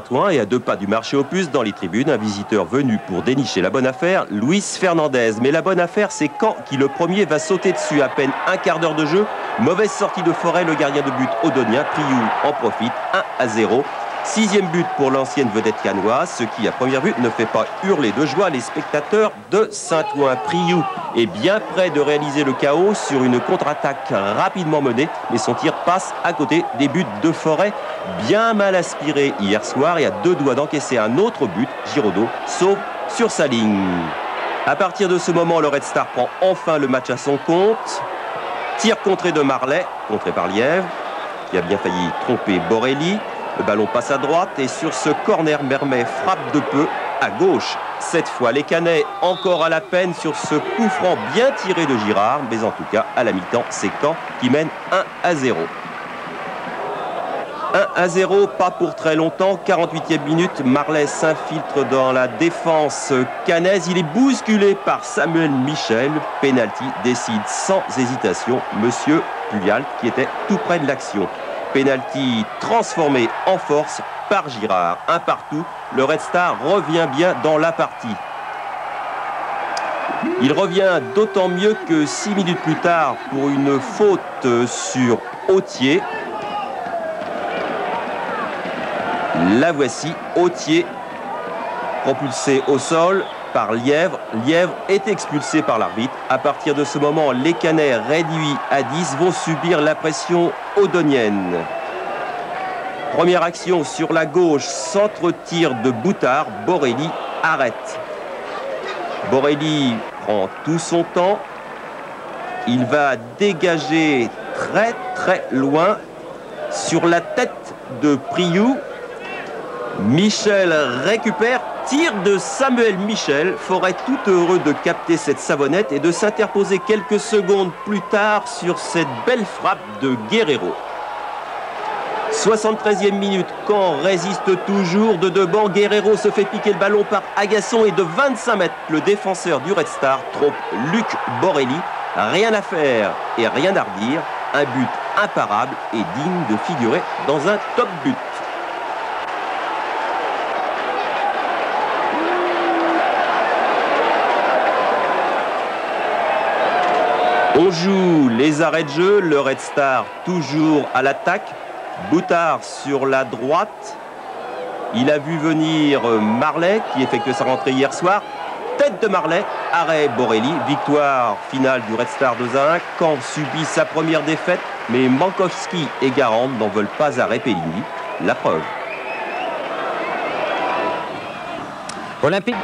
Et à 2 pas du marché aux puces, dans les tribunes, un visiteur venu pour dénicher la bonne affaire, Luis Fernandez. Mais la bonne affaire, c'est Caen qui le premier va sauter dessus. À peine un quart d'heure de jeu, mauvaise sortie de Forêt, le gardien de but Odonien, Priou en profite, 1-0. 6e but pour l'ancienne vedette cannoise, ce qui à première vue ne fait pas hurler de joie les spectateurs de Saint-Ouen. Priou est bien près de réaliser le chaos sur une contre-attaque rapidement menée, mais son tir passe à côté des buts de Forêt, bien mal aspiré hier soir et à 2 doigts d'encaisser un autre but. Giraudot sauve sur sa ligne. À partir de ce moment, le Red Star prend enfin le match à son compte. Tir contré de Marlet, contré par Lièvre, qui a bien failli tromper Borelli. Le ballon passe à droite et sur ce corner, Mermet frappe de peu à gauche. Cette fois, les Canets encore à la peine sur ce coup franc bien tiré de Girard. Mais en tout cas, à la mi-temps, c'est Caen qui mène 1-0. 1-0, pas pour très longtemps. 48e minute, Marlet s'infiltre dans la défense cannaise. Il est bousculé par Samuel Michel. Penalty décide sans hésitation Monsieur Puyal qui était tout près de l'action. Penalty transformé en force par Girard. 1 partout, le Red Star revient bien dans la partie. Il revient d'autant mieux que 6 minutes plus tard, pour une faute sur Autier. La voici, Autier propulsé au sol par Lièvre. Lièvre est expulsé par l'arbitre. À partir de ce moment, les Canets réduits à 10 vont subir la pression odonienne. Première action sur la gauche, centre-tir de Boutard. Borelli arrête. Borelli prend tout son temps. Il va dégager très loin sur la tête de Priou. Michel récupère. Tir de Samuel Michel. Forêt tout heureux de capter cette savonnette et de s'interposer quelques secondes plus tard sur cette belle frappe de Guerrero. 73e minute, Caen résiste toujours de devant. Guerrero se fait piquer le ballon par Agasson et de 25 mètres, le défenseur du Red Star trompe Luc Borelli. Rien à faire et rien à redire. Un but imparable et digne de figurer dans un top but. On joue les arrêts de jeu, le Red Star toujours à l'attaque. Boutard sur la droite. Il a vu venir Marlet qui effectue sa rentrée hier soir. Tête de Marlet, arrêt Borelli. Victoire finale du Red Star 2-1. Caen subit sa première défaite, mais Mankowski et Garande n'en veulent pas à Repellini. La preuve. Olympique.